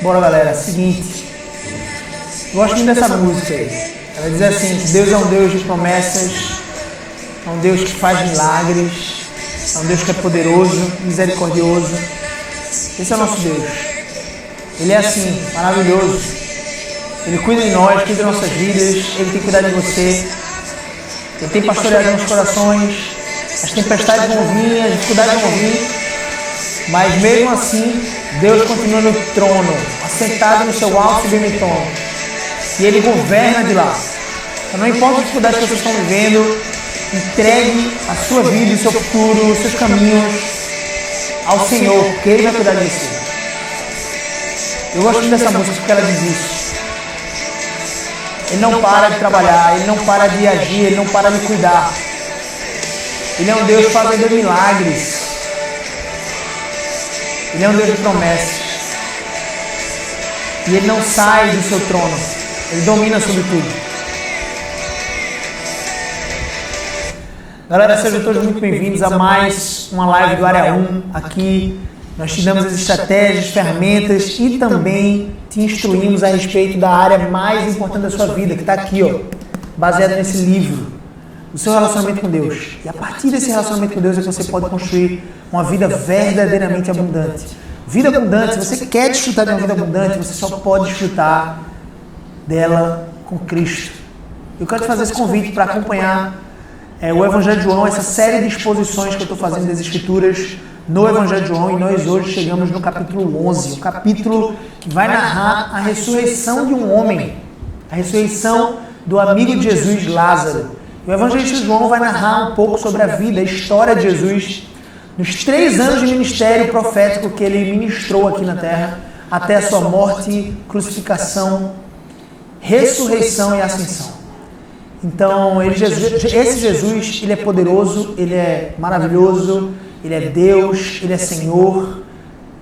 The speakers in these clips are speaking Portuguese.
Bora, galera, seguinte, eu gosto muito dessa música aí. Ela diz assim, que Deus é um Deus de promessas, é um Deus que faz milagres, é um Deus que é poderoso, misericordioso. Esse é o nosso Deus. Ele é assim, maravilhoso. Ele cuida de nós, cuida de nossas vidas, Ele tem cuidado de você. Ele tem pastoreado nossos corações, as tempestades vão vir, as dificuldades vão vir, mas mesmo assim, Deus continua no trono, assentado no seu alto e sublime trono. E Ele governa de lá. Então, não importa a dificuldade que vocês estão vivendo, entregue a sua vida, o seu futuro, os seus caminhos ao Senhor, porque Ele vai cuidar de você. Eu gosto muito dessa música porque ela diz isso. Ele não para de trabalhar, Ele não para de agir, Ele não para de cuidar. Ele é um Deus fazedor de milagres. Ele é um Deus de promessas. E Ele não sai do seu trono. Ele domina sobre tudo. Galera, sejam todos muito bem-vindos a mais uma live do Área 1. Aqui nós te damos as estratégias, ferramentas e também te instruímos a respeito da área mais importante da sua vida, que está aqui, ó, baseada nesse livro, o seu relacionamento com Deus. E a partir desse relacionamento com Deus é que você pode construir uma vida verdadeiramente abundante. Vida abundante, se você quer desfrutar de uma vida abundante, você só pode desfrutar dela com Cristo. Eu quero te fazer esse convite para acompanhar o Evangelho de João, essa série de exposições que eu estou fazendo das Escrituras no Evangelho de João, e nós hoje chegamos no capítulo 11, um capítulo que vai narrar a ressurreição de um homem, a ressurreição do amigo de Jesus, Lázaro. O evangelista João vai narrar um pouco sobre a vida, a história de Jesus, nos 3 anos de ministério profético que ele ministrou aqui na terra, até a sua morte, crucificação, ressurreição e ascensão. Então, esse Jesus, ele é poderoso, ele é maravilhoso, ele é Deus, ele é Senhor,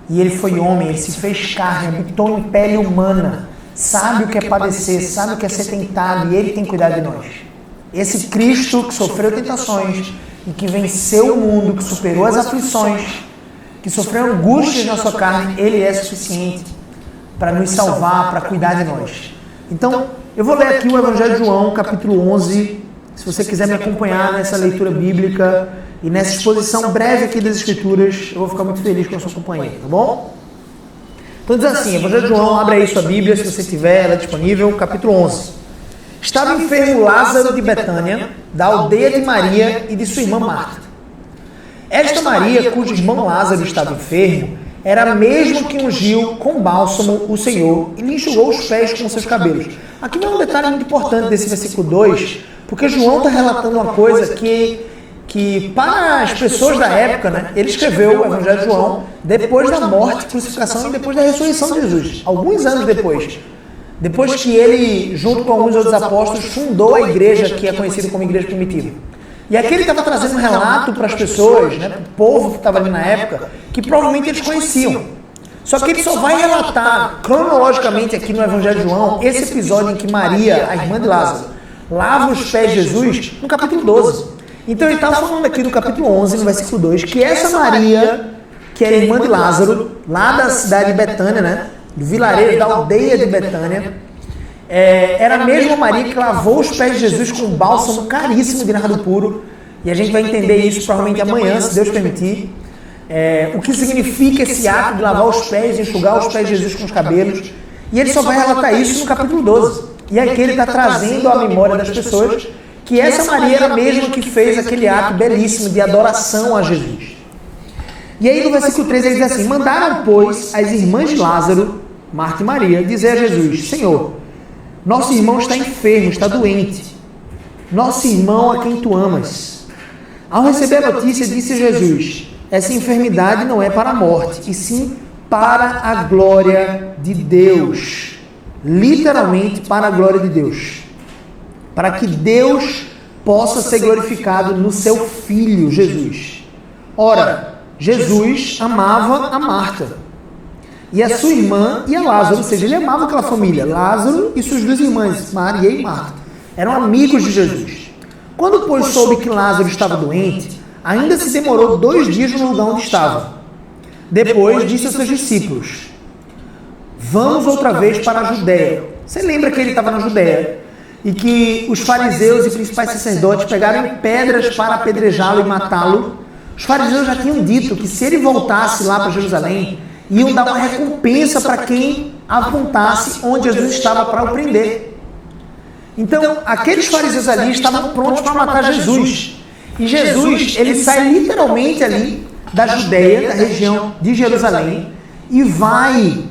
e ele foi homem, ele se fez carne, habitou em pele humana, sabe o que é padecer, sabe o que é ser tentado, e ele tem cuidado de nós. Esse Cristo que sofreu tentações e que venceu o mundo, que superou as aflições, que sofreu angústias na sua carne, ele é suficiente para nos salvar, para cuidar de nós. Então, eu vou ler aqui o Evangelho de João, capítulo 11, se você quiser me acompanhar nessa leitura bíblica e nessa exposição breve aqui das Escrituras, eu vou ficar muito feliz com a sua companhia, tá bom? Então diz assim, Evangelho de João, abre aí sua Bíblia, se você tiver ela disponível, capítulo 11. Estava enfermo Lázaro de Betânia, da aldeia de Maria e de sua irmã Marta. Esta Maria, cujo irmão Lázaro estava enfermo, era a mesma que ungiu com bálsamo o Senhor e lhe enxugou os pés com seus cabelos. Aqui vai um detalhe muito importante desse versículo 2, porque João está relatando uma coisa que para as pessoas da época, né, ele escreveu o Evangelho de João depois da morte, crucificação e depois da ressurreição de Jesus, alguns anos depois. Depois que ele, junto com alguns outros apóstolos, fundou a igreja que é conhecida como Igreja Primitiva. E aqui ele estava trazendo um relato para as pessoas, né, para o povo que estava ali na época, que provavelmente eles conheciam. Só que ele só vai relatar cronologicamente aqui no Evangelho de João esse episódio em que Maria, a irmã de Lázaro, lava os pés de Jesus no capítulo 12. Então ele estava falando aqui do capítulo 11, no versículo 2, que essa Maria, que era irmã de Lázaro, lá da cidade de Betânia, né, do vilarejo, da aldeia de Betânia, era a mesma Maria que lavou os pés de Jesus com um bálsamo caríssimo de nardo puro, e a gente vai entender isso provavelmente amanhã, se Deus permitir, o que significa esse ato de lavar os pés, enxugar os pés de Jesus com os cabelos, e ele só vai relatar isso no capítulo 12, e aqui ele está trazendo à memória das pessoas que essa Maria era a mesma que fez aquele ato belíssimo de adoração a Jesus. E aí no versículo 3 ele diz assim, mandaram, pois, as irmãs de Lázaro, Marta e Maria, dizer a Jesus, Senhor, nosso irmão está enfermo, está doente. Nosso irmão a quem tu amas. Ao receber a notícia, disse Jesus, essa enfermidade não é para a morte, e sim para a glória de Deus. Literalmente para a glória de Deus. Para que Deus possa ser glorificado no seu Filho, Jesus. Ora, Jesus amava a Marta e a sua irmã e a Lázaro, ou seja, ele amava aquela família, Lázaro e suas 2 irmãs, Maria e Marta, eram amigos de Jesus. Quando, pois, soube que Lázaro estava doente, ainda se demorou 2 dias no lugar onde estava. Depois disse aos seus discípulos, vamos outra vez para a Judéia. Você lembra que ele estava na Judéia e que os fariseus e principais sacerdotes pegaram pedras para apedrejá-lo e matá-lo? Os fariseus já tinham dito que se ele voltasse lá para Jerusalém, iam dar uma recompensa para quem apontasse onde Jesus estava para o prender. Então, aqueles fariseus ali estavam prontos para matar Jesus. E Jesus, ele sai literalmente ali da Judéia, da região de Jerusalém, e vai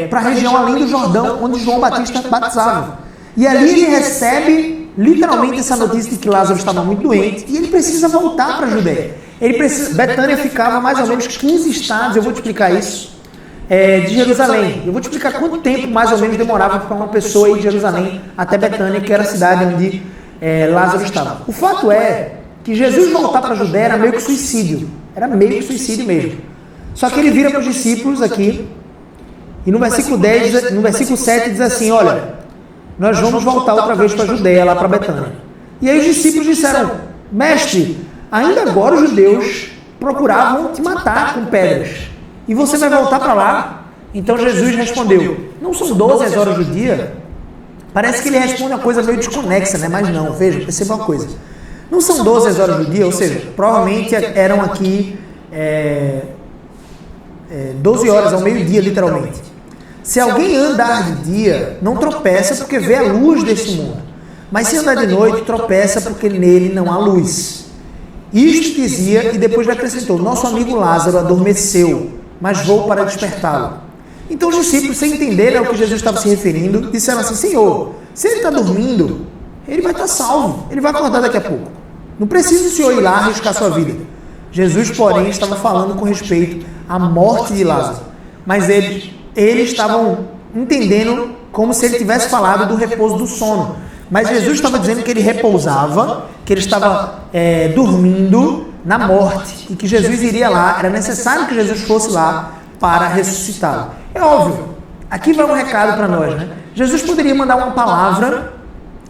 para a região além do Jordão, onde João Batista batizava. E ali ele recebe literalmente essa notícia de que Lázaro estava muito doente e ele precisa voltar para a Judéia. Betânia ficava mais ou menos 15 estados, eu vou te explicar isso, de Jerusalém. Eu vou te explicar quanto tempo mais ou menos demorava para uma pessoa ir de Jerusalém até Betânia, que era a cidade onde Lázaro estava. O fato é que Jesus voltar para a Judéia era meio que suicídio. Era meio que suicídio mesmo. Só que ele vira para os discípulos aqui, e no versículo 7 diz assim, olha, nós vamos voltar outra vez para a Judéia, lá para Betânia. E aí os discípulos disseram, mestre, ainda agora os judeus procuravam te matar com pedras, e você vai voltar para lá? Então Jesus respondeu, não são 12 as horas do dia? Parece que ele responde uma coisa meio desconexa, né? Mas não, veja, perceba uma coisa. Não são 12 as horas do dia, ou seja, provavelmente eram aqui 12 horas ao meio-dia, literalmente. Se alguém andar de dia, não tropeça porque vê a luz deste mundo. Mas se andar de noite, tropeça porque nele não há luz. Isto dizia e depois lhe acrescentou, nosso amigo Lázaro adormeceu, mas vou para despertá-lo. Então os discípulos, sem entenderem ao que Jesus estava se referindo, disseram assim, Senhor, se ele está dormindo, ele vai estar salvo, ele vai acordar daqui a pouco. Não precisa o Senhor ir lá arriscar sua vida. Jesus, porém, estava falando com respeito à morte de Lázaro. Mas eles estavam entendendo como se ele tivesse falado do repouso do sono. Mas Jesus estava dizendo que ele repousava, que ele estava dormindo na morte e que Jesus iria lá, era necessário que Jesus fosse lá para ressuscitá-lo. É óbvio, aqui vai um recado para nós, né? Jesus poderia mandar uma palavra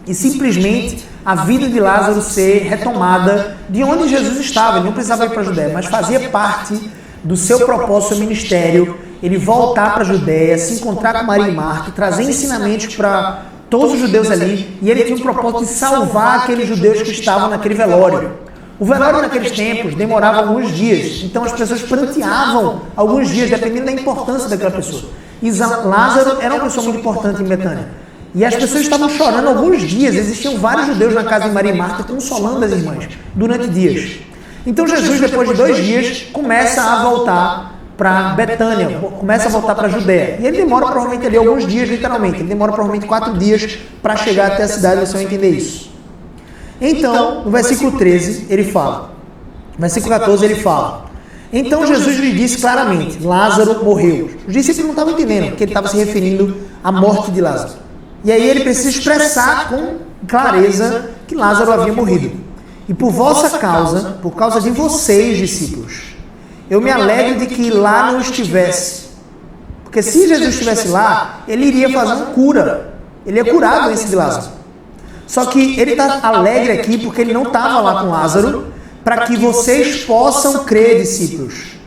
e simplesmente a vida de Lázaro ser retomada de onde Jesus estava. Ele não precisava ir para a Judéia, mas fazia parte do seu propósito, seu ministério, ele voltar para a Judéia, se encontrar com Maria e Marta, trazer ensinamentos para todos os judeus ali, e ele tinha o propósito de salvar aqueles judeus que estavam naquele velório. O velório naqueles tempos demorava alguns dias, então as pessoas pranteavam alguns dias, dependendo da importância daquela pessoa. E Lázaro era uma pessoa muito importante em Betânia. E as pessoas estavam chorando alguns dias, existiam vários judeus na casa de Maria e Marta consolando as irmãs durante dias. Então Jesus, depois de 2 dias, começa a voltar para Betânia, começa a voltar para a Judéia. E ele demora provavelmente ali alguns dias, literalmente. Ele demora provavelmente 4 dias para chegar até a cidade, você vai entender isso. Então, no versículo 13, ele fala. No versículo 14, ele fala. Então Jesus lhe disse claramente, Lázaro morreu. Os discípulos não estavam entendendo que ele estava se referindo à morte de Lázaro. E aí ele precisa expressar com clareza que Lázaro havia morrido. E por vossa causa, por causa de vocês, discípulos, eu me alegro de que lá não estivesse. Porque se Jesus estivesse lá, ele iria fazer uma cura. Ele ia curar a doença de Lázaro. Só que ele está alegre aqui porque ele não estava lá com Lázaro, para que vocês possam crer, discípulos.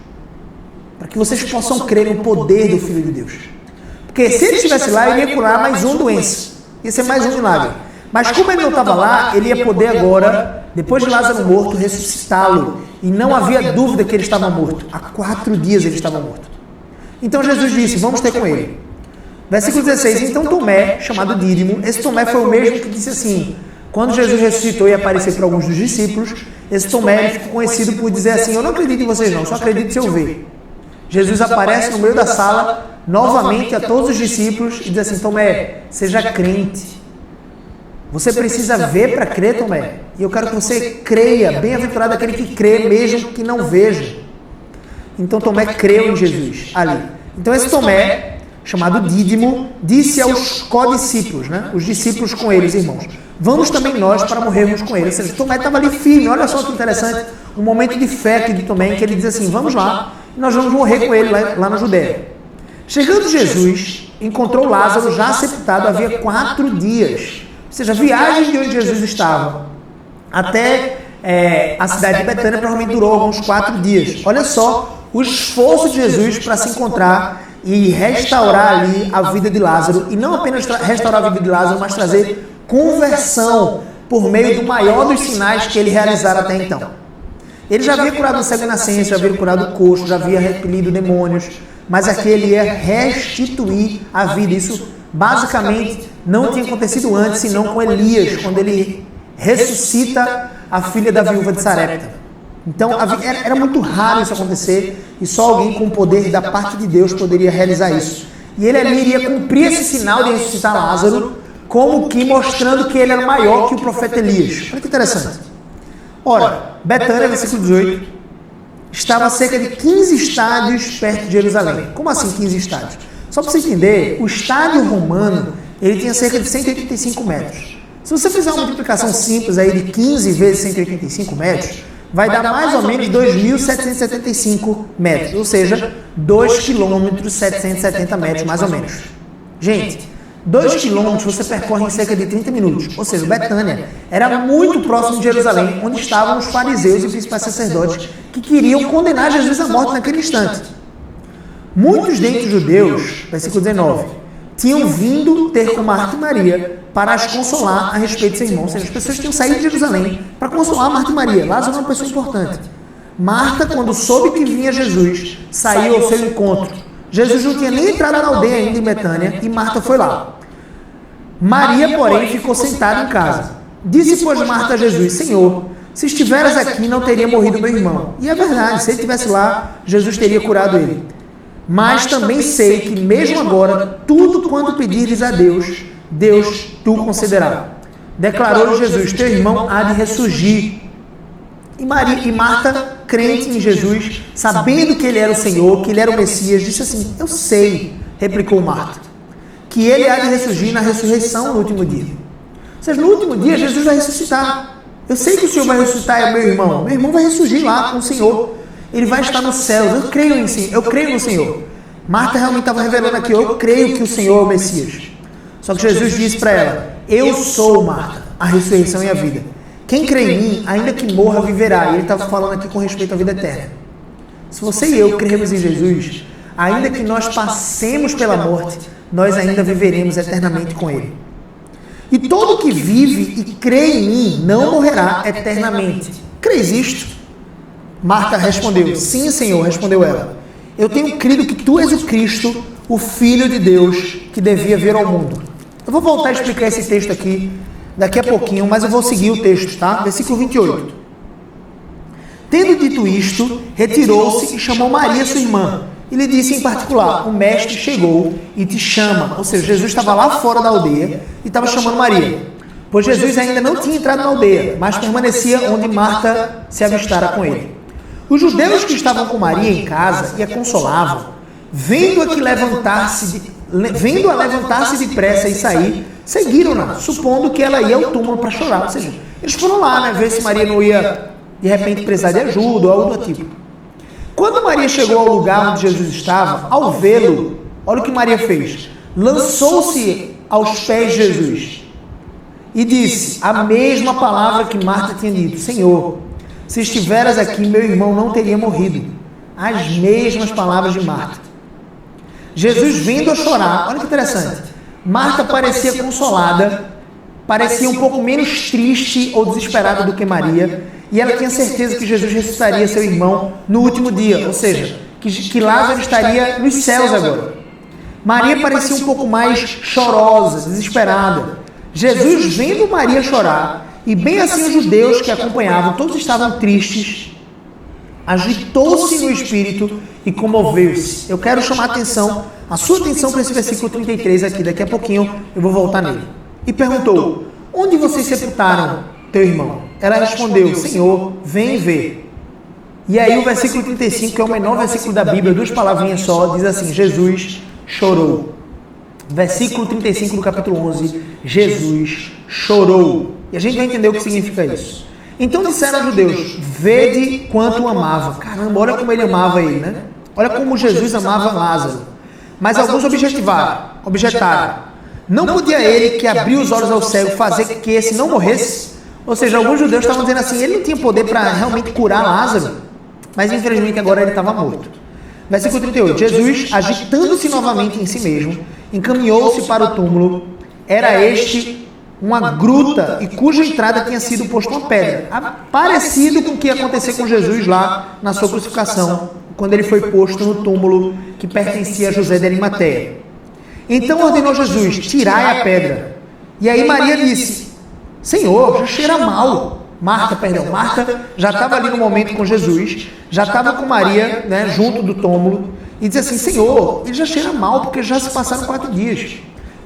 Para que vocês possam crer no poder do Filho de Deus. Porque se ele estivesse lá, ele ia curar mais uma doença. Ia ser mais um milagre. Mas como ele não estava lá, ele ia poder agora, depois de Lázaro morto, ressuscitá-lo. E não havia dúvida que ele estava morto. Há 4 dias ele estava morto. Então Jesus disse, vamos ter com ele. Versículo 16, então Tomé, chamado Dídimo, esse Tomé foi o mesmo que disse assim, quando Jesus ressuscitou e apareceu para alguns dos discípulos, esse Tomé ficou conhecido por dizer assim, eu não acredito em vocês não, só acredito se eu ver. Jesus aparece no meio da sala, novamente a todos os discípulos, e diz assim, Tomé, seja crente. Você precisa ver para crer, Tomé. E eu quero que você creia, bem-aventurado aquele que crê, mesmo que não veja. Então Tomé creu em Jesus, ali. Então esse Tomé, chamado Dídimo, disse aos codiscípulos, né? Os discípulos com eles, irmãos, vamos também nós para morrermos com ele. Ou seja, Tomé estava ali firme, olha só que interessante, um momento de fé aqui de Tomé, em que ele diz assim, vamos lá, e nós vamos morrer com ele lá na Judéia. Chegando Jesus, encontrou Lázaro já sepultado havia 4 dias. Ou seja, a viagem de onde Jesus estava até a cidade de Betânia provavelmente durou alguns 4 dias. Olha só o esforço de Jesus para se encontrar e restaurar ali a vida de Lázaro, e não apenas restaurar a vida de Lázaro, mas trazer conversão por meio do maior dos sinais que ele realizara até então. Ele já havia curado o cego de nascença, já havia curado o coxo, já havia repelido demônios, mas aqui ele ia restituir a vida. Isso basicamente não tinha acontecido antes, senão com Elias, quando ele ressuscita a filha da viúva de Sarepta. Então era muito raro isso acontecer, e só alguém com o poder da parte de Deus poderia realizar isso. E ele ali iria cumprir esse sinal de ressuscitar Lázaro, como que mostrando que ele era maior que o profeta Elias. Olha que interessante. Ora, Betânia, versículo 18, estava a cerca de 15 estádios perto de Jerusalém. Como assim 15 estádios? Só para você entender, o estádio romano, ele tinha cerca de 185 metros. Se você fizer uma multiplicação simples aí de 15 vezes 185 metros, vai dar mais ou menos 2.775 metros, ou seja, 2 km 770 metros, mais ou menos. Gente, 2 quilômetros você percorre em cerca de 30 minutos, ou seja, Betânia era muito próximo de Jerusalém, onde estavam os fariseus e os principais sacerdotes que queriam condenar Jesus à morte naquele instante. Muitos dentre os judeus, versículo 19, tinham vindo ter com Marta e Maria para as consolar a respeito de seu irmão. Ou seja, as pessoas tinham saído de Jerusalém para consolar Marta e Maria. Lázaro era uma pessoa importante. Marta, quando soube que vinha Jesus, saiu ao seu encontro. Jesus não tinha nem entrado na aldeia ainda em Betânia e Marta foi lá. Maria, porém, ficou sentada em casa. Disse, pois, Marta a Jesus: Senhor, se estiveras aqui, não teria morrido meu irmão. E é verdade, se ele estivesse lá, Jesus teria curado ele. Mas também sei que, mesmo agora, tudo quanto pedires a Deus, Deus tu concederá. Declarou Jesus: teu irmão há de ressurgir. E Marta, crente em Jesus, sabendo que ele era o Senhor, que ele era o Messias, disse assim: eu sei, replicou Marta, que ele há de ressurgir na ressurreição no último dia. Ou seja, no último dia Jesus vai ressuscitar. Eu sei que o Senhor vai ressuscitar, é meu irmão. Meu irmão vai ressurgir lá com o Senhor. Ele vai estar no céu. Eu creio no Senhor. Marta realmente estava revelando aqui: eu creio que o Senhor é o Messias. Só que Jesus disse para ela: eu sou, Marta, a ressurreição e a vida. Quem crê em mim, ainda que morra, viverá. E ele estava falando aqui com respeito à vida eterna. Se você e eu cremos em Jesus, ainda que nós passemos pela morte, nós ainda viveremos eternamente com ele. E todo que vive e crê em mim não morrerá eternamente. Crês isto? Marta respondeu: sim, Senhor, respondeu ela. Eu tenho crido que tu és o Cristo, o Filho de Deus, que devia vir ao mundo. Eu vou voltar a explicar esse texto aqui daqui a pouquinho, mas eu vou seguir o texto, tá? Versículo 28. Tendo dito isto, retirou-se e chamou Maria, sua irmã, e lhe disse em particular: o mestre chegou e te chama. Ou seja, Jesus estava lá fora da aldeia e estava chamando Maria, pois Jesus ainda não tinha entrado na aldeia, mas permanecia onde Marta se avistara com ele. Os judeus que estavam com Maria em casa e a consolavam, vendo-a levantar-se depressa e sair, seguiram-na, supondo que ela ia ao túmulo para chorar. Ou seja, eles foram lá, né, ver se Maria não ia de repente precisar de ajuda ou algo do tipo. Quando Maria chegou ao lugar onde Jesus estava, ao vê-lo, olha o que Maria fez: lançou-se aos pés de Jesus e disse a mesma palavra que Marta tinha dito: Senhor, se estiveras aqui, meu irmão não teria morrido. As mesmas palavras de Marta. Jesus vendo-a chorar, olha que interessante, Marta parecia consolada, parecia um pouco menos triste ou desesperada do que Maria, e ela tinha certeza que Jesus ressuscitaria seu irmão no último dia, ou seja, que Lázaro estaria nos céus agora. Maria parecia um pouco mais chorosa, desesperada. Jesus, vendo Maria chorar, e bem assim os judeus que a acompanhavam, todos estavam tristes, agitou-se no espírito e comoveu-se. Eu quero chamar a sua atenção para esse versículo 33 aqui, daqui a pouquinho eu vou voltar nele. E perguntou: onde vocês sepultaram teu irmão? Ela respondeu: Senhor, vem ver. E aí o versículo 35, que é o menor versículo da Bíblia, 2 palavrinhas só, diz assim: Jesus chorou. Versículo 35 do capítulo 11, Jesus chorou. E a gente vai entender o que significa isso. Então disseram aos judeus: vede quanto o amava. Caramba, olha como ele amava ele, né? Olha como Jesus amava Lázaro. Mas alguns objetaram: não podia ele, que abriu os olhos ao cego, fazer que esse não morresse? Ou seja, alguns judeus estavam dizendo assim: ele não tinha poder para realmente curar Lázaro, mas infelizmente agora ele estava morto. Versículo 38. Jesus, agitando-se novamente em si mesmo, encaminhou-se para o túmulo. Era este uma gruta e cuja entrada tinha sido posto uma pedra. Parecido com o que ia acontecer com Jesus lá na sua crucificação, quando ele foi posto no túmulo que pertencia a José de Arimateia. Então ordenou Jesus: tirai a pedra. E aí Maria disse: Senhor, já cheira mal. Marta já estava ali no momento com Jesus, já estava com Maria, né, junto do túmulo, e disse assim: Senhor, ele já cheira mal, porque já se passaram 4 dias.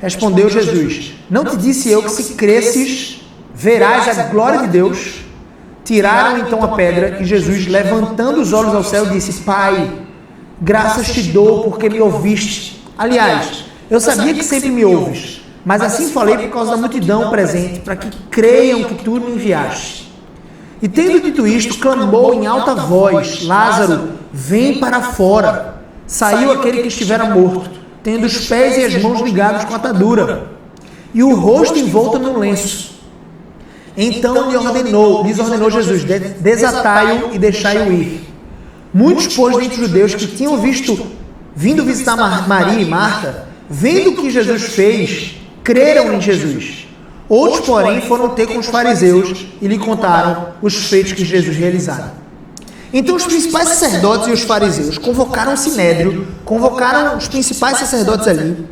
Respondeu Jesus: não te disse eu que se cresces, verás a glória de Deus? Tiraram então a pedra, e Jesus, levantando os olhos ao céu, disse: Pai, graças te dou porque me ouviste. Aliás, eu sabia que sempre me ouves, mas assim falei por causa da multidão presente, para que creiam que tu me enviaste. E tendo dito isto, clamou em alta voz: Lázaro, vem para fora. Saiu aquele que estivera morto, tendo os pés e as mãos ligados com atadura, e o rosto envolto num lenço. Então lhes ordenou Jesus: desatai-o e deixai-o ir. Muitos, pois, dentre os judeus que tinham vindo visitar Maria e Marta, vendo o que Jesus fez, creram em Jesus. Outros, porém, foram ter com os fariseus e lhe contaram os feitos que Jesus realizara. Então os principais sacerdotes e os fariseus convocaram o sinédrio, convocaram os principais sacerdotes ali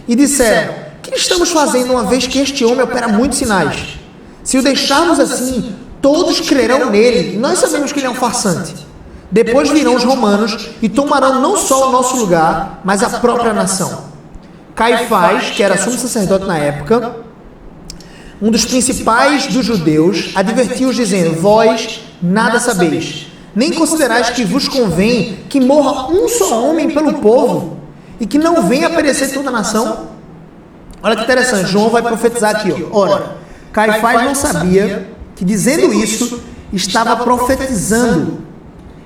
e disseram: o que estamos fazendo uma vez que este homem opera muitos sinais? Se o deixarmos assim, todos crerão nele, e nós sabemos que ele é um farsante. Depois virão os romanos e tomarão não só o nosso lugar, mas a própria nação. Caifás, que era sumo sacerdote na época, um dos principais dos judeus, advertiu-os dizendo: vós nada sabeis, nem considerais que vos convém que morra um só homem pelo povo, e que não venha a perecer toda a nação? Olha que interessante, João vai profetizar aqui, ó. Ora, Caifás não sabia que, dizendo isso, estava profetizando.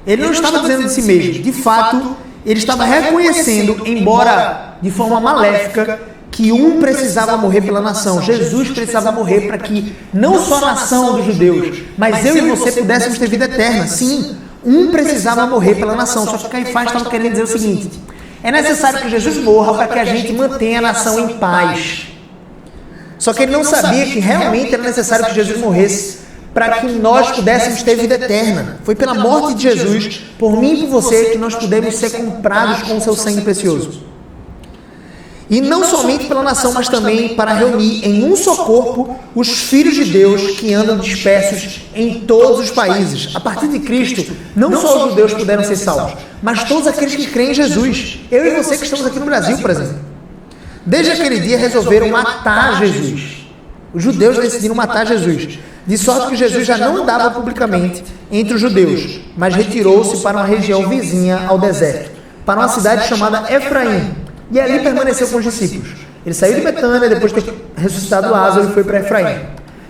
Ele não estava dizendo de si mesmo. De fato, ele estava reconhecendo, embora de forma maléfica, que um precisava morrer pela nação. Jesus precisava morrer para que não só a nação dos judeus, mas eu e você pudéssemos ter vida eterna. Sim, um precisava morrer pela nação. Só que Caifás estava querendo dizer o seguinte: é necessário que Jesus morra para que a gente mantenha a nação em paz. Só que ele não sabia que realmente era necessário que Jesus morresse para que nós pudéssemos ter vida eterna. Foi pela morte de Jesus, por mim e por você, que nós pudemos ser comprados com o seu sangue precioso. E não somente pela nação, mas também para reunir em um só corpo os filhos de Deus que andam dispersos em todos os países. A partir de Cristo, não só os judeus puderam ser salvos, mas todos aqueles que creem em Jesus. Eu e você que estamos aqui no Brasil, por exemplo. Desde aquele dia resolveram matar Jesus. Os judeus decidiram matar Jesus, de sorte que Jesus já não andava publicamente entre os judeus, mas retirou-se para uma região vizinha ao deserto, para uma cidade chamada Efraim, e ali permaneceu com os discípulos. Ele saiu de Betânia, depois de ter ressuscitado Lázaro, e foi para Efraim.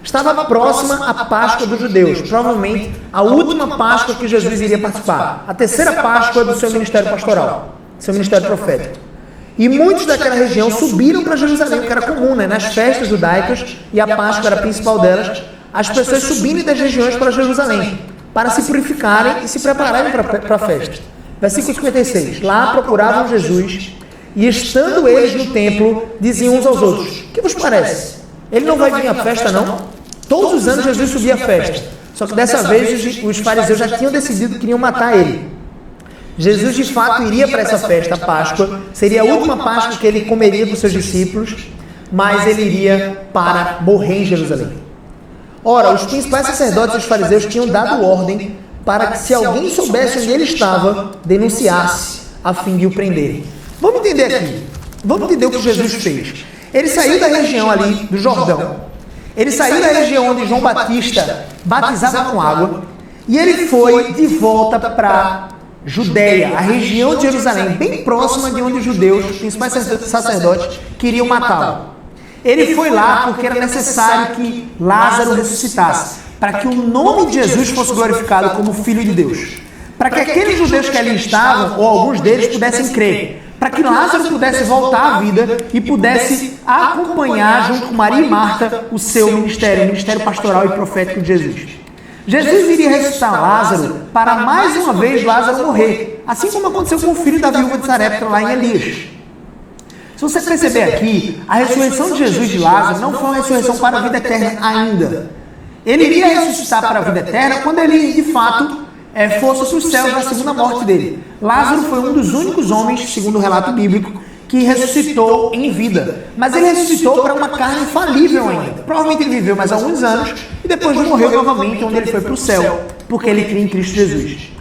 Estava próxima a Páscoa dos judeus, provavelmente a última Páscoa que Jesus iria participar, a terceira Páscoa do seu ministério pastoral, seu ministério profético. E muitos daquela região subiram para Jerusalém, o que era comum, né? Nas festas judaicas, e a Páscoa era a principal delas, as pessoas subindo das regiões para Jerusalém, para se purificarem e se prepararem para a festa. Versículo 56. Lá procuravam Jesus, e estando eles no templo, diziam uns aos outros: o que vos parece? Ele não vai vir à festa, não? Todos os anos Jesus subia à festa, só que dessa vez os fariseus já tinham decidido que queriam matar ele. Jesus de fato iria para essa festa, a Páscoa, seria a última Páscoa que ele comeria com os seus discípulos, mas ele iria para morrer em Jerusalém. Ora, os principais sacerdotes e os fariseus tinham dado ordem para que, se alguém soubesse onde ele estava, denunciasse, a fim de o prenderem. Vamos entender aqui, vamos entender o que Jesus fez. Ele saiu da região ali do Jordão, ele saiu da região onde João Batista batizava com água, e ele foi de volta para Judeia, a região de Jerusalém, bem próxima de onde os judeus, os principais sacerdotes, queriam matá-lo. Ele foi lá porque era necessário que Lázaro ressuscitasse, para que o nome de Jesus fosse glorificado como Filho de Deus. Para que aqueles judeus que ali estavam, ou alguns deles, pudessem crer. Para que Lázaro pudesse voltar à vida e pudesse acompanhar, junto com Maria e Marta, o seu ministério, o ministério pastoral e profético de Jesus. Jesus iria ressuscitar Lázaro para mais uma vez Lázaro morrer. assim como aconteceu com o filho da viúva de Sarepta lá em Elias. Se você perceber aqui, a ressurreição de Jesus de Lázaro não foi uma ressurreição para a vida eterna ainda. Ele iria ressuscitar para a vida eterna quando ele, de fato, fosse para os céus na segunda morte dele. Lázaro foi um dos únicos homens, segundo o relato bíblico, que ressuscitou em vida. Mas ele ressuscitou para uma carne falível ainda. Provavelmente ele viveu mais alguns anos e depois morreu novamente, onde ele foi para o céu, porque ele cria em Cristo Jesus.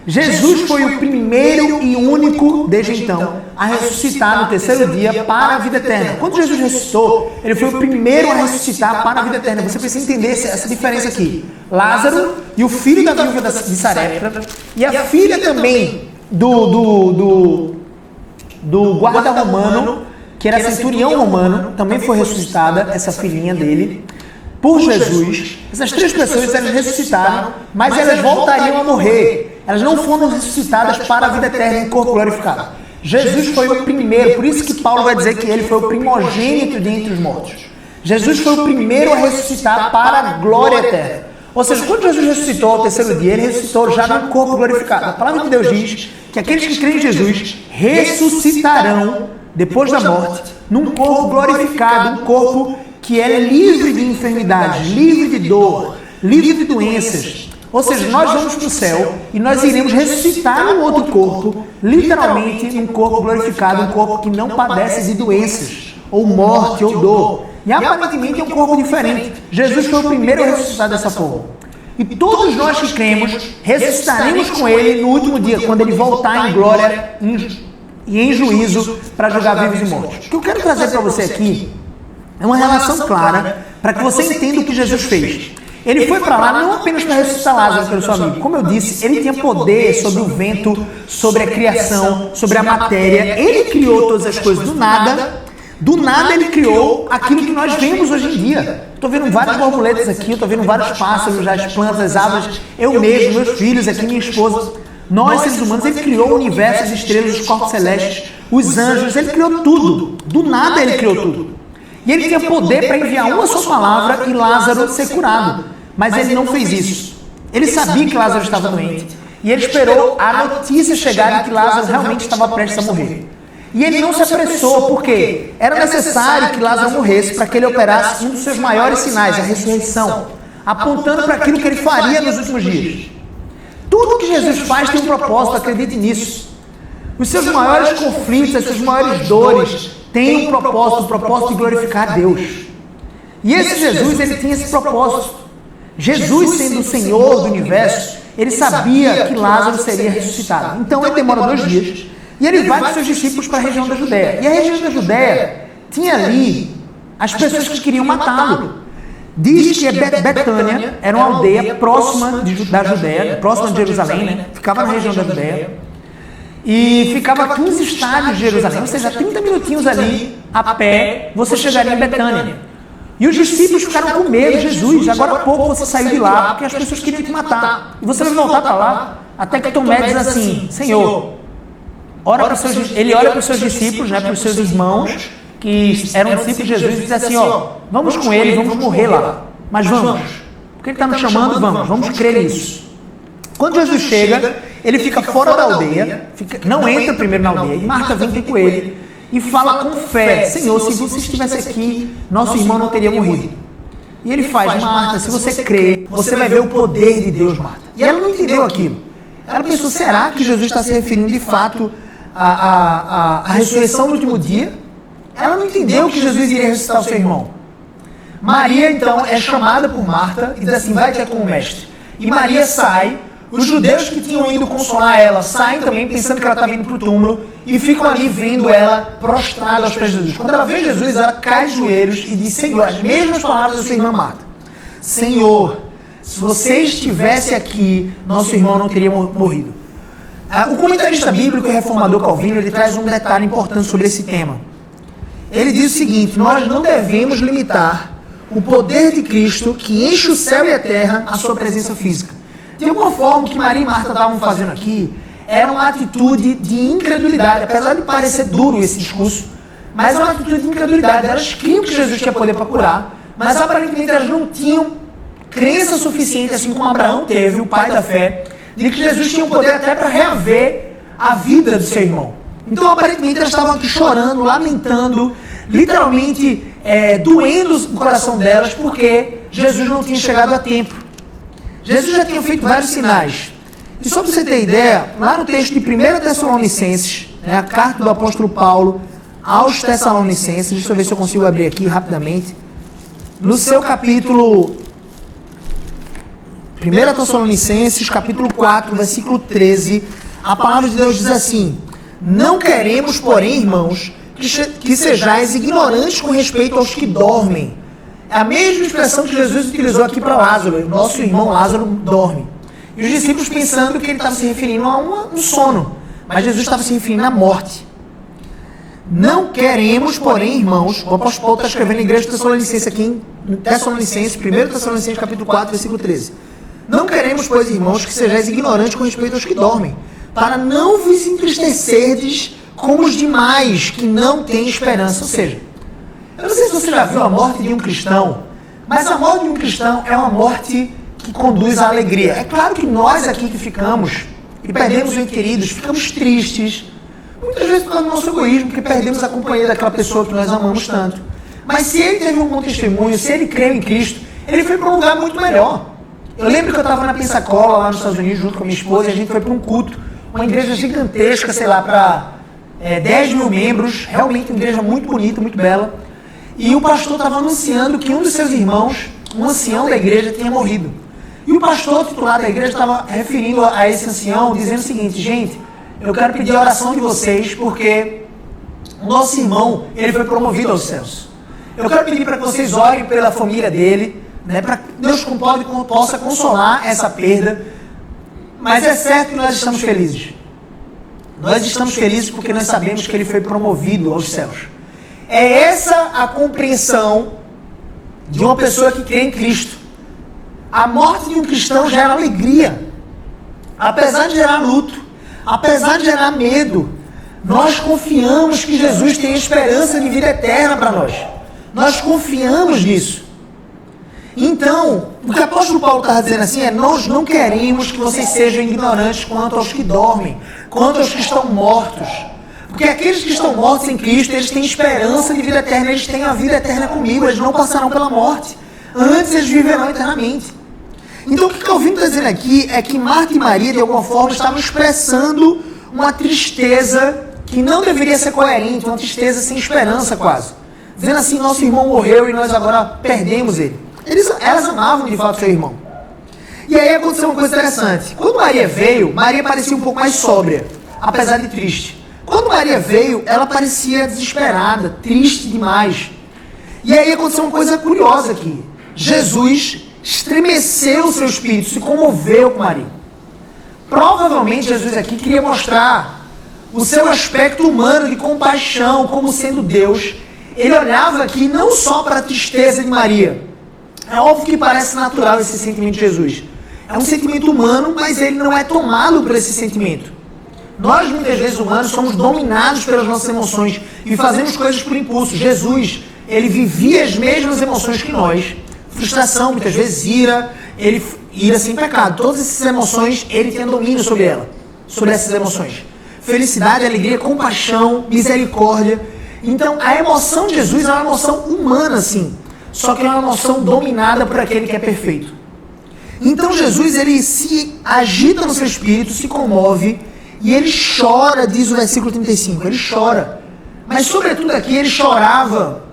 Jesus foi o primeiro e único, desde então, a ressuscitar no terceiro dia para a vida eterna. Quando Jesus ressuscitou, ele foi o primeiro a ressuscitar para a vida eterna. Você precisa entender essa diferença aqui. Lázaro e o filho da viúva de Sarepta e a filha também do guarda romano, que era centurião romano, também foi ressuscitada, essa filhinha dele, por Jesus. Essas três pessoas, elas ressuscitaram, mas elas voltariam a morrer. Elas não foram ressuscitadas para a vida eterna em corpo glorificado. Jesus foi o primeiro, por isso que Paulo vai dizer que ele foi o primogênito de entre os mortos. Jesus foi o primeiro a ressuscitar para a glória eterna. Ou seja, quando Jesus ressuscitou ao terceiro dia, ele ressuscitou já no corpo glorificado. A palavra de Deus diz que aqueles que creem em Jesus ressuscitarão depois da morte num corpo glorificado, um corpo que é livre de enfermidade, livre de dor, livre de doenças. Ou seja, nós vamos para o céu e nós iremos ressuscitar num outro corpo, literalmente num corpo glorificado, um corpo que não padece de doenças, ou morte, ou dor. E aparentemente é um corpo diferente. Jesus foi o primeiro a ressuscitar dessa forma. E todos nós que cremos, ressuscitaremos com ele no último dia, quando ele voltar em glória e em juízo para julgar vivos e mortos. O que eu quero trazer para você aqui é uma relação clara para que você entenda o que Jesus fez. Ele foi para lá não apenas para ressuscitar Lázaro pelo seu amigo. Como eu disse, ele tinha poder sobre o vento, sobre a criação, sobre a matéria. Ele criou todas as coisas do nada. Do nada ele criou aquilo que nós vemos hoje em dia. Estou vendo várias borboletas aqui, estou vendo vários pássaros, as plantas, as árvores. Eu mesmo, meus filhos aqui, minha esposa. Nós, seres humanos, ele criou o universo, as estrelas, os corpos celestes, os anjos. Ele criou tudo. Do nada ele criou tudo. E ele tinha poder para enviar uma só palavra e Lázaro ser curado. Mas ele não fez isso. Ele sabia que Lázaro estava doente. E ele esperou a notícia chegar de que Lázaro realmente estava prestes a morrer. E ele não se apressou, porque era necessário que Lázaro morresse para que ele operasse um dos seus maiores sinais, a ressurreição, apontando para aquilo que ele faria nos últimos dias. Tudo que Jesus faz tem um propósito, acredite nisso. Os seus maiores conflitos, as suas maiores dores, têm um propósito, o propósito de glorificar a Deus. E esse Jesus, ele tinha esse propósito. Jesus, sendo o Senhor do universo, ele sabia que Lázaro seria ressuscitado. Então ele demora 2 dias e ele vai com seus discípulos para a região da Judéia. E a região da Judéia tinha ali as pessoas que queriam matá-lo. Diz que Betânia era uma aldeia próxima da Judéia, próxima de Jerusalém, né? Ficava na região da Judéia. E ficava a 15 estádios de Jerusalém, ou seja, 30 minutinhos ali a pé, você chegaria em Betânia. E os discípulos ficaram com medo. Jesus, agora há pouco você saiu de lá, porque as pessoas queriam te matar. E você vai voltar para lá? Até que Tomé diz assim, Senhor, ele olha para os seus discípulos, né, para os seus irmãos, que eram discípulos de Jesus, e diz assim, vamos com ele, vamos morrer lá. Mas vamos. Porque ele está nos chamando, vamos crer nisso. Quando Jesus chega, ele fica fora da aldeia, não entra primeiro na aldeia, e Marta vem ter com ele. E fala com fé, Senhor, se você estivesse aqui, nosso irmão não teria morrido. E ele faz, Marta, se você crê, você vai ver o poder de Deus, Marta. E ela não entendeu aquilo. Ela pensou, será que Jesus está se referindo de fato à ressurreição do último dia? Ela não entendeu que Jesus iria ressuscitar o seu irmão. Maria, então, é chamada por Marta e diz assim, vai ter com o mestre. E Maria sai. Os judeus que tinham ido consolar ela saem também pensando que ela estava indo para o túmulo e ficam ali vendo ela prostrada aos pés de Jesus. Quando ela vê Jesus, ela cai de joelhos e diz, Senhor, as mesmas palavras da sua irmã Marta. Senhor, se você estivesse aqui, nosso irmão não teria morrido. O comentarista bíblico e reformador Calvino, ele traz um detalhe importante sobre esse tema. Ele diz o seguinte, nós não devemos limitar o poder de Cristo que enche o céu e a terra à sua presença física. De alguma forma, o que Maria e Marta estavam fazendo aqui era uma atitude de incredulidade, apesar de parecer duro esse discurso, mas é uma atitude de incredulidade. Elas criam que Jesus tinha poder para curar, mas aparentemente elas não tinham crença suficiente, assim como Abraão teve, o pai da fé, de que Jesus tinha o poder até para reaver a vida do seu irmão. Então, aparentemente, elas estavam aqui chorando, lamentando, literalmente doendo o coração delas, porque Jesus não tinha chegado a tempo. Jesus já tinha feito vários sinais. E só para você ter ideia, lá no texto de 1 Tessalonicenses, a carta do apóstolo Paulo aos Tessalonicenses, deixa eu ver se eu consigo abrir aqui rapidamente, no seu capítulo 1 Tessalonicenses, capítulo 4, versículo 13, a palavra de Deus diz assim: não queremos, porém, irmãos, que sejais ignorantes com respeito aos que dormem. É a mesma expressão que Jesus utilizou aqui para Lázaro. O nosso irmão Lázaro dorme. E os discípulos pensando que ele estava se referindo a um sono. Mas Jesus estava se referindo à morte. Não queremos, porém, irmãos, o apóstolo Paulo está escrevendo na igreja de Tessalonicenses aqui em Tessalonicenses, 1 Tessalonicenses capítulo 4, versículo 13. Não queremos, pois, irmãos, que sejais ignorantes com respeito aos que dormem, para não vos entristecerdes como os demais que não têm esperança. Ou seja, eu não sei se você já viu a morte de um cristão, mas a morte de um cristão é uma morte que conduz à alegria. É claro que nós aqui que ficamos e perdemos os entes queridos, ficamos tristes, muitas vezes por causa do nosso egoísmo, porque perdemos a companhia daquela pessoa que nós amamos tanto. Mas se ele teve um bom testemunho, se ele creu em Cristo, ele foi para um lugar muito melhor. Eu lembro que eu estava na Pensacola, lá nos Estados Unidos, junto com a minha esposa, e a gente foi para um culto, uma igreja gigantesca, sei lá, para 10 mil membros, realmente uma igreja muito bonita, muito bela. E o pastor estava anunciando que um dos seus irmãos, um ancião da igreja, tinha morrido. E o pastor titular da igreja estava referindo a esse ancião, dizendo o seguinte: gente, eu quero pedir a oração de vocês, porque o nosso irmão, ele foi promovido aos céus. Eu quero pedir para que vocês orem pela família dele, para que Deus possa consolar essa perda. Mas é certo que nós estamos felizes. Nós estamos felizes porque nós sabemos que ele foi promovido aos céus. É essa a compreensão de uma pessoa que crê em Cristo. A morte de um cristão gera alegria. Apesar de gerar luto, apesar de gerar medo, nós confiamos que Jesus tem esperança de vida eterna para nós. Nós confiamos nisso. Então, o que o apóstolo Paulo está dizendo assim é: nós não queremos que vocês sejam ignorantes quanto aos que dormem, quanto aos que estão mortos. Porque aqueles que estão mortos em Cristo, eles têm esperança de vida eterna, eles têm a vida eterna comigo, eles não passarão pela morte. Antes eles viverão eternamente. Então o que Calvino está dizendo aqui é que Marta e Maria, de alguma forma, estavam expressando uma tristeza que não deveria ser coerente, uma tristeza sem esperança quase. Dizendo assim: nosso irmão morreu e nós agora perdemos ele. Elas amavam de fato seu irmão. E aí aconteceu uma coisa interessante. Quando Maria veio, Maria parecia um pouco mais sóbria, apesar de triste. Quando Maria veio, ela parecia desesperada, triste demais. E aí aconteceu uma coisa curiosa aqui. Jesus estremeceu o seu espírito, se comoveu com Maria. Provavelmente Jesus aqui queria mostrar o seu aspecto humano de compaixão, como sendo Deus. Ele olhava aqui não só para a tristeza de Maria. É óbvio que parece natural esse sentimento de Jesus. É um sentimento humano, mas ele não é tomado por esse sentimento. Nós, muitas vezes, humanos, somos dominados pelas nossas emoções e fazemos coisas por impulso. Jesus, ele vivia as mesmas emoções que nós. Frustração, muitas vezes ira, ira sem pecado. Todas essas emoções, ele tinha domínio sobre ela, sobre essas emoções. Felicidade, alegria, compaixão, misericórdia. Então, a emoção de Jesus é uma emoção humana, sim. Só que é uma emoção dominada por aquele que é perfeito. Então, Jesus, ele se agita no seu espírito, se comove, e ele chora, diz o versículo 35. Ele chora. Mas, sobretudo aqui, ele chorava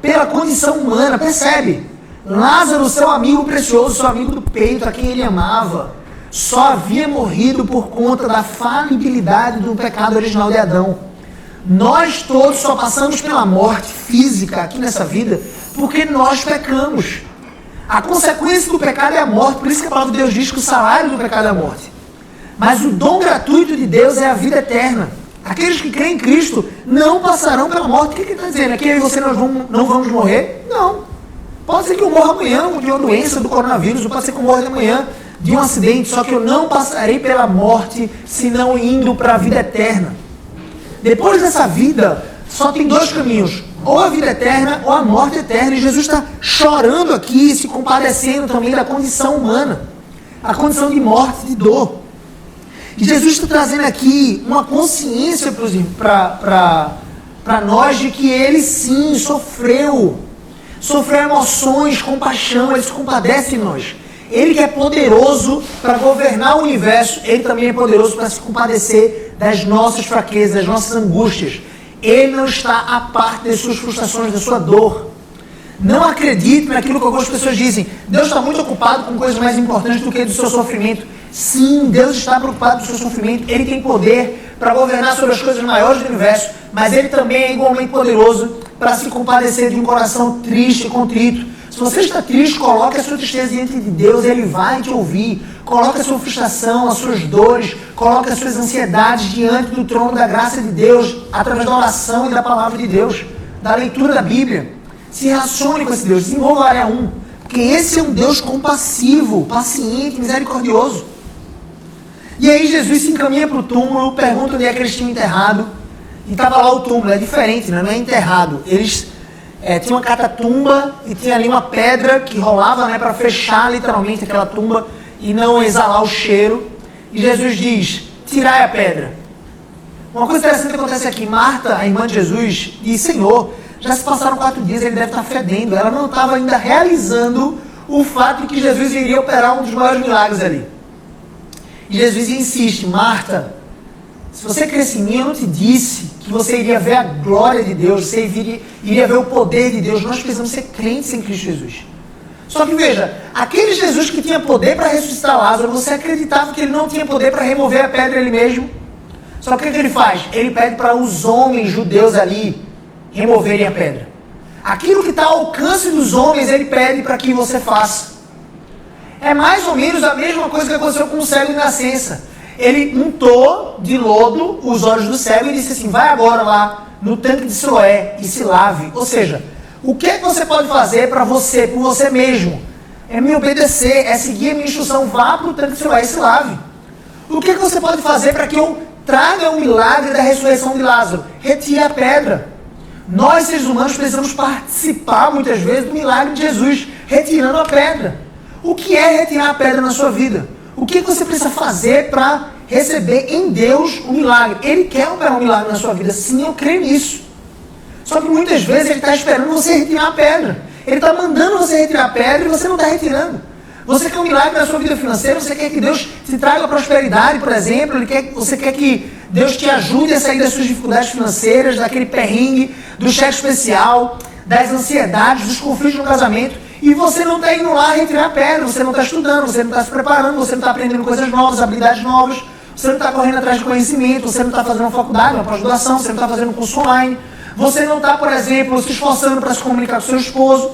pela condição humana, percebe? Lázaro, seu amigo precioso, seu amigo do peito, a quem ele amava, só havia morrido por conta da falibilidade do pecado original de Adão. Nós todos só passamos pela morte física aqui nessa vida porque nós pecamos. A consequência do pecado é a morte, por isso que a palavra de Deus diz que o salário do pecado é a morte. Mas o dom gratuito de Deus é a vida eterna. Aqueles que creem em Cristo não passarão pela morte. O que ele está dizendo? Aqui eu e você não vamos morrer? Não. Pode ser que eu morra amanhã de uma doença do coronavírus, ou pode ser que eu morra amanhã de um acidente, só que eu não passarei pela morte, senão indo para a vida eterna. Depois dessa vida, só tem dois caminhos: ou a vida eterna ou a morte eterna. E Jesus está chorando aqui, se compadecendo também da condição humana, a condição de morte, de dor. E Jesus está trazendo aqui uma consciência para nós de que ele sim sofreu emoções, compaixão, ele se compadece de nós. Ele que é poderoso para governar o universo, ele também é poderoso para se compadecer das nossas fraquezas, das nossas angústias. Ele não está à parte das suas frustrações, da sua dor. Não acredite naquilo que algumas pessoas dizem. Deus está muito ocupado com coisas mais importantes do que do seu sofrimento. Sim, Deus está preocupado com o seu sofrimento. Ele tem poder para governar sobre as coisas maiores do universo, mas ele também é igualmente poderoso para se compadecer de um coração triste e contrito. Se você está triste, coloque a sua tristeza diante de Deus, ele vai te ouvir. Coloque a sua frustração, as suas dores, coloque as suas ansiedades diante do trono da graça de Deus, através da oração e da palavra de Deus, da leitura da Bíblia. Se relacione com esse Deus, desenvolva a área 1, porque esse é um Deus compassivo, paciente, misericordioso. E aí Jesus se encaminha para o túmulo, pergunta onde é que eles tinham enterrado, e estava lá o túmulo. É diferente, não é enterrado. Eles tinham uma catatumba e tinha ali uma pedra que rolava, né, para fechar literalmente aquela tumba e não exalar o cheiro. E Jesus diz, tirai a pedra. Uma coisa interessante que acontece aqui, Marta, a irmã de Jesus, diz, Senhor, já se passaram 4 dias, ele deve estar fedendo. Ela não estava ainda realizando o fato de que Jesus iria operar um dos maiores milagres ali. E Jesus insiste, Marta, se você cresce em mim, eu não te disse que você iria ver a glória de Deus, você iria ver o poder de Deus. Nós precisamos ser crentes em Cristo Jesus. Só que veja, aquele Jesus que tinha poder para ressuscitar Lázaro, você acreditava que ele não tinha poder para remover a pedra ele mesmo? Só que o que ele faz? Ele pede para os homens judeus ali removerem a pedra. Aquilo que está ao alcance dos homens, ele pede para que você faça. É mais ou menos a mesma coisa que aconteceu com o cego de nascença. Ele untou de lodo os olhos do cego e disse assim, vai agora lá no tanque de Siloé e se lave. Ou seja, o que é que você pode fazer para você, por você mesmo? É me obedecer, é seguir a minha instrução, vá para o tanque de Siloé e se lave. O que é que você pode fazer para que eu traga o milagre da ressurreição de Lázaro? Retire a pedra. Nós, seres humanos, precisamos participar, muitas vezes, do milagre de Jesus, retirando a pedra. O que é retirar a pedra na sua vida? O que você precisa fazer para receber em Deus o milagre? Ele quer operar um milagre na sua vida. Sim, eu creio nisso. Só que muitas vezes ele está esperando você retirar a pedra. Ele está mandando você retirar a pedra e você não está retirando. Você quer um milagre na sua vida financeira, você quer que Deus te traga prosperidade, por exemplo, você quer que Deus te ajude a sair das suas dificuldades financeiras, daquele perrengue, do cheque especial, das ansiedades, dos conflitos no casamento, e você não está indo lá retirar a pedra, você não está estudando, você não está se preparando, você não está aprendendo coisas novas, habilidades novas, você não está correndo atrás de conhecimento, você não está fazendo uma faculdade, uma pós-graduação, você não está fazendo um curso online, você não está, por exemplo, se esforçando para se comunicar com seu esposo.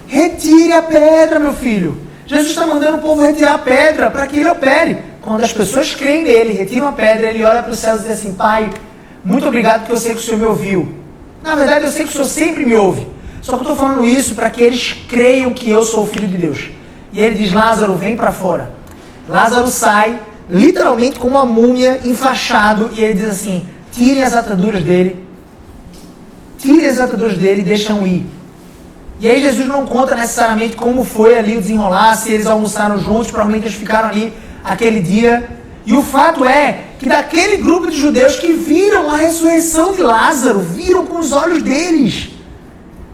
Retire a pedra, meu filho. Jesus está mandando o povo retirar a pedra para que ele opere. Quando as pessoas creem nele, retiram a pedra, ele olha para os céus e diz assim, Pai, muito obrigado porque eu sei que o Senhor me ouviu. Na verdade, eu sei que o Senhor sempre me ouve. Só que eu estou falando isso para que eles creiam que eu sou o Filho de Deus. E ele diz, Lázaro, vem para fora. Lázaro sai, literalmente com uma múmia, enfaixado, e ele diz assim, tirem as ataduras dele e deixam ir. E aí Jesus não conta necessariamente como foi ali o desenrolar, se eles almoçaram juntos, provavelmente eles ficaram ali aquele dia. E o fato é que daquele grupo de judeus que viram a ressurreição de Lázaro, viram com os olhos deles.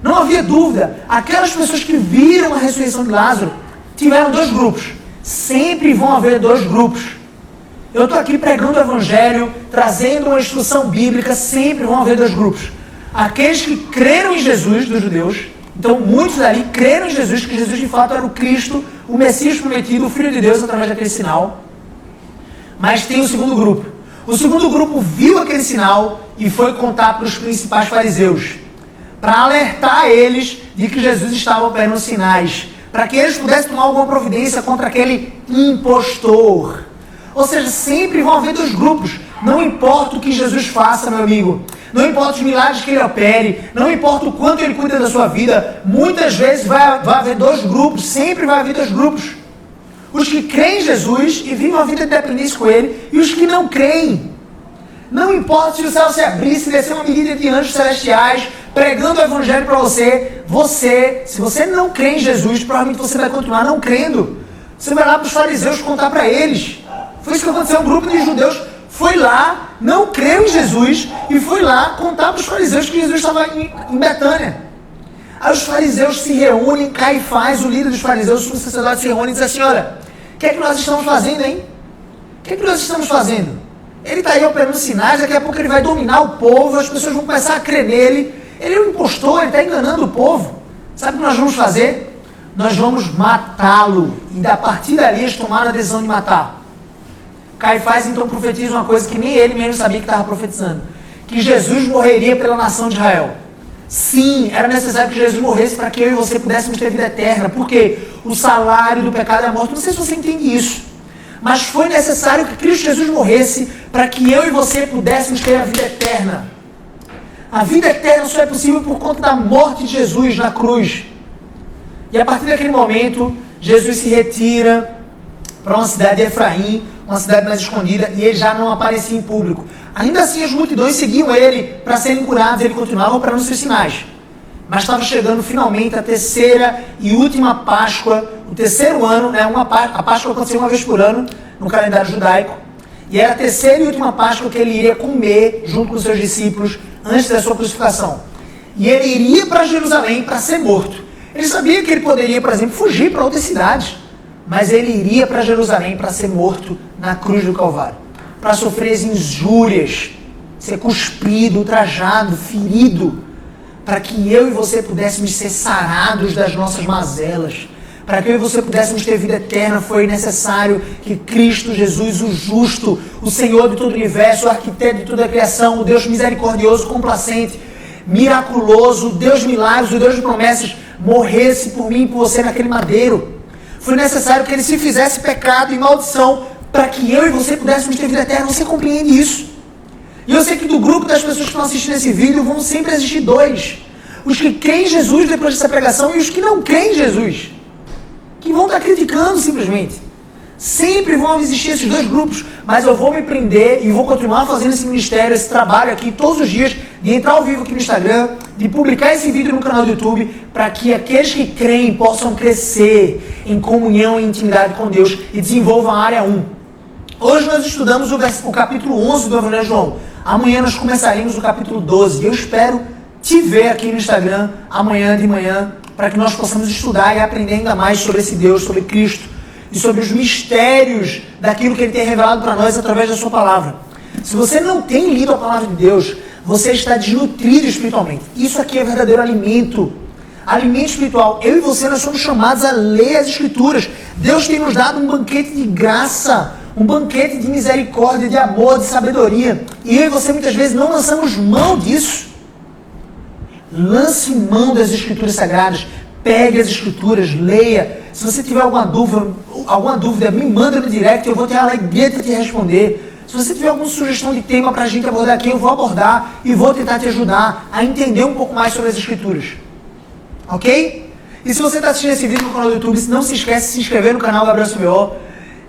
Não havia dúvida, aquelas pessoas que viram a ressurreição de Lázaro tiveram 2 grupos. Sempre vão haver 2 grupos. Eu estou aqui pregando o Evangelho, trazendo uma instrução bíblica, sempre vão haver 2 grupos. Aqueles que creram em Jesus, dos judeus. Então muitos ali creram em Jesus, que Jesus de fato era o Cristo, o Messias prometido, o Filho de Deus através daquele sinal. Mas tem o segundo grupo. O segundo grupo viu aquele sinal e foi contar para os principais fariseus, para alertar eles de que Jesus estava operando sinais, para que eles pudessem tomar alguma providência contra aquele impostor. Ou seja, sempre vão haver 2 grupos. Não importa o que Jesus faça, meu amigo. Não importa os milagres que ele opere. Não importa o quanto ele cuida da sua vida. Muitas vezes vai haver 2 grupos. Sempre vai haver 2 grupos. Os que creem em Jesus e vivem uma vida de dependência com ele. E os que não creem. Não importa se o céu se abrir, se descer uma milícia de anjos celestiais, pregando o Evangelho para você. Se você não crê em Jesus, provavelmente você vai continuar não crendo. Você vai lá para os fariseus contar para eles. Foi isso que aconteceu. Um grupo de judeus foi lá, não creu em Jesus e foi lá contar para os fariseus que Jesus estava em Betânia. Aí os fariseus se reúnem, Caifás, o líder dos fariseus, os sacerdotes se reúnem e dizem assim, olha, o que é que nós estamos fazendo, hein? O que é que nós estamos fazendo? Ele está aí operando sinais, daqui a pouco ele vai dominar o povo, as pessoas vão começar a crer nele. Ele é um impostor, ele está enganando o povo. Sabe o que nós vamos fazer? Nós vamos matá-lo. E a partir dali eles tomaram a decisão de matar. Caifás então profetiza uma coisa que nem ele mesmo sabia que estava profetizando. Que Jesus morreria pela nação de Israel. Sim, era necessário que Jesus morresse para que eu e você pudéssemos ter vida eterna. Porque o salário do pecado é a morte. Não sei se você entende isso. Mas foi necessário que Cristo Jesus morresse para que eu e você pudéssemos ter a vida eterna. A vida eterna só é possível por conta da morte de Jesus na cruz. E a partir daquele momento, Jesus se retira para uma cidade de Efraim, uma cidade mais escondida, e ele já não aparecia em público. Ainda assim, as multidões seguiam ele para serem curados, ele continuava operando seus sinais. Mas estava chegando finalmente a terceira e última Páscoa, o terceiro ano, né, a Páscoa acontecia uma vez por ano no calendário judaico, e era a terceira e última Páscoa que ele iria comer junto com os seus discípulos antes da sua crucificação. E ele iria para Jerusalém para ser morto. Ele sabia que ele poderia, por exemplo, fugir para outras cidades, mas ele iria para Jerusalém para ser morto na cruz do Calvário, para sofrer as injúrias, ser cuspido, ultrajado, ferido, para que eu e você pudéssemos ser sarados das nossas mazelas, para que eu e você pudéssemos ter vida eterna. Foi necessário que Cristo Jesus, o justo, o Senhor de todo o universo, o arquiteto de toda a criação, o Deus misericordioso, complacente, miraculoso, o Deus de milagres, o Deus de promessas, morresse por mim e por você naquele madeiro. Foi necessário que ele se fizesse pecado e maldição para que eu e você pudéssemos ter vida eterna. Você compreende isso? E eu sei que do grupo das pessoas que estão assistindo esse vídeo vão sempre existir dois. Os que creem em Jesus depois dessa pregação e os que não creem em Jesus, que vão estar criticando simplesmente. Sempre vão existir esses dois grupos, mas eu vou me prender e vou continuar fazendo esse ministério, esse trabalho aqui todos os dias, de entrar ao vivo aqui no Instagram, de publicar esse vídeo no canal do YouTube, para que aqueles que creem possam crescer em comunhão e intimidade com Deus e desenvolvam a área 1. Hoje nós estudamos o capítulo 11 do Evangelho de João. Amanhã nós começaremos o capítulo 12. Eu espero te ver aqui no Instagram amanhã de manhã, para que nós possamos estudar e aprender ainda mais sobre esse Deus, sobre Cristo e sobre os mistérios daquilo que Ele tem revelado para nós através da sua palavra. Se você não tem lido a palavra de Deus, você está desnutrido espiritualmente. Isso aqui é verdadeiro alimento. Alimento espiritual. Eu e você, nós somos chamados a ler as Escrituras. Deus tem nos dado um banquete de graça, um banquete de misericórdia, de amor, de sabedoria. E eu e você muitas vezes não lançamos mão disso. Lance mão das Escrituras Sagradas. Pegue as Escrituras, leia. Se você tiver alguma dúvida, me manda no direct, eu vou ter a alegria de te responder. Se você tiver alguma sugestão de tema para a gente abordar aqui, eu vou abordar e vou tentar te ajudar a entender um pouco mais sobre as Escrituras. Ok? E se você está assistindo esse vídeo no canal do YouTube, não se esquece de se inscrever no canal Gabriel SBO.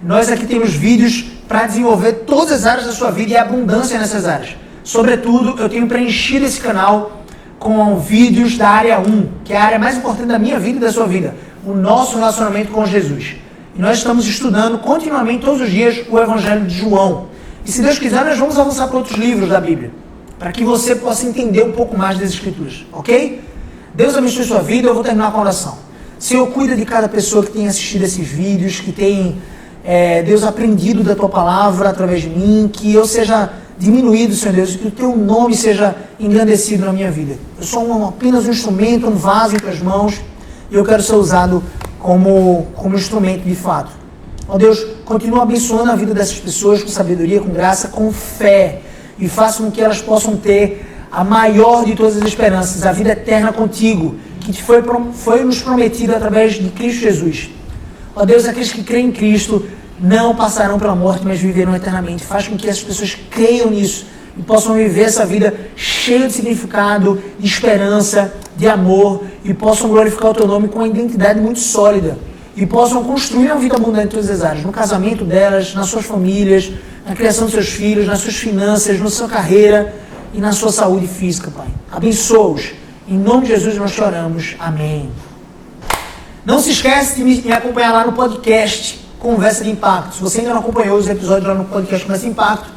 Nós aqui temos vídeos para desenvolver todas as áreas da sua vida e a abundância nessas áreas. Sobretudo, eu tenho preenchido esse canal com vídeos da área 1, que é a área mais importante da minha vida e da sua vida, o nosso relacionamento com Jesus. E nós estamos estudando continuamente, todos os dias, o Evangelho de João. E se Deus quiser, nós vamos avançar para outros livros da Bíblia, para que você possa entender um pouco mais das Escrituras, ok? Deus abençoe sua vida. Eu vou terminar com a oração. Senhor, cuida de cada pessoa que tem assistido esses vídeos, que tem, Deus, aprendido da Tua Palavra através de mim, que eu seja diminuído, Senhor Deus, que o Teu nome seja engrandecido na minha vida. Eu sou apenas um instrumento, um vaso em Tuas mãos, e eu quero ser usado como instrumento de fato. Ó Deus, continua abençoando a vida dessas pessoas com sabedoria, com graça, com fé, e faça com que elas possam ter a maior de todas as esperanças, a vida eterna contigo, que te foi nos prometida através de Cristo Jesus. Ó Deus, aqueles que creem em Cristo não passarão pela morte, mas viverão eternamente. Faz com que essas pessoas creiam nisso e possam viver essa vida cheia de significado, de esperança, de amor, e possam glorificar o Teu nome com uma identidade muito sólida, e possam construir uma vida abundante em todas as áreas, no casamento delas, nas suas famílias, na criação dos seus filhos, nas suas finanças, na sua carreira e na sua saúde física, Pai. Abençoa-os. Em nome de Jesus nós te oramos. Amém. Não se esquece de me acompanhar lá no podcast. Conversa de Impacto. Se você ainda não acompanhou os episódios lá no podcast Conversa de Impacto,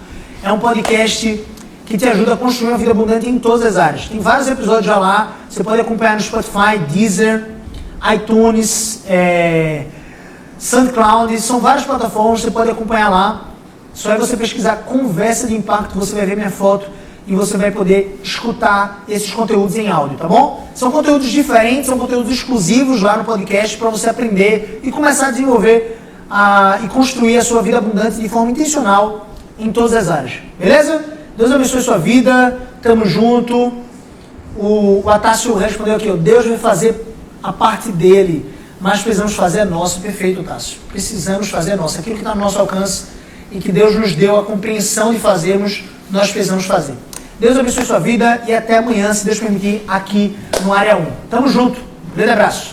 é um podcast que te ajuda a construir uma vida abundante em todas as áreas. Tem vários episódios já lá, você pode acompanhar no Spotify, Deezer, iTunes, SoundCloud, são várias plataformas, você pode acompanhar lá. Só é você pesquisar Conversa de Impacto, você vai ver minha foto e você vai poder escutar esses conteúdos em áudio, tá bom? São conteúdos diferentes, são conteúdos exclusivos lá no podcast para você aprender e começar a desenvolver e construir a sua vida abundante de forma intencional em todas as áreas. Beleza? Deus abençoe a sua vida, tamo junto. O Atácio respondeu aqui, Deus vai fazer a parte dele, mas precisamos fazer a nossa. Perfeito, Atácio. Precisamos fazer a nossa. Aquilo que está no nosso alcance e que Deus nos deu a compreensão de fazermos, nós precisamos fazer. Deus abençoe a sua vida e até amanhã, se Deus permitir, aqui no Área 1. Tamo junto. Grande abraço.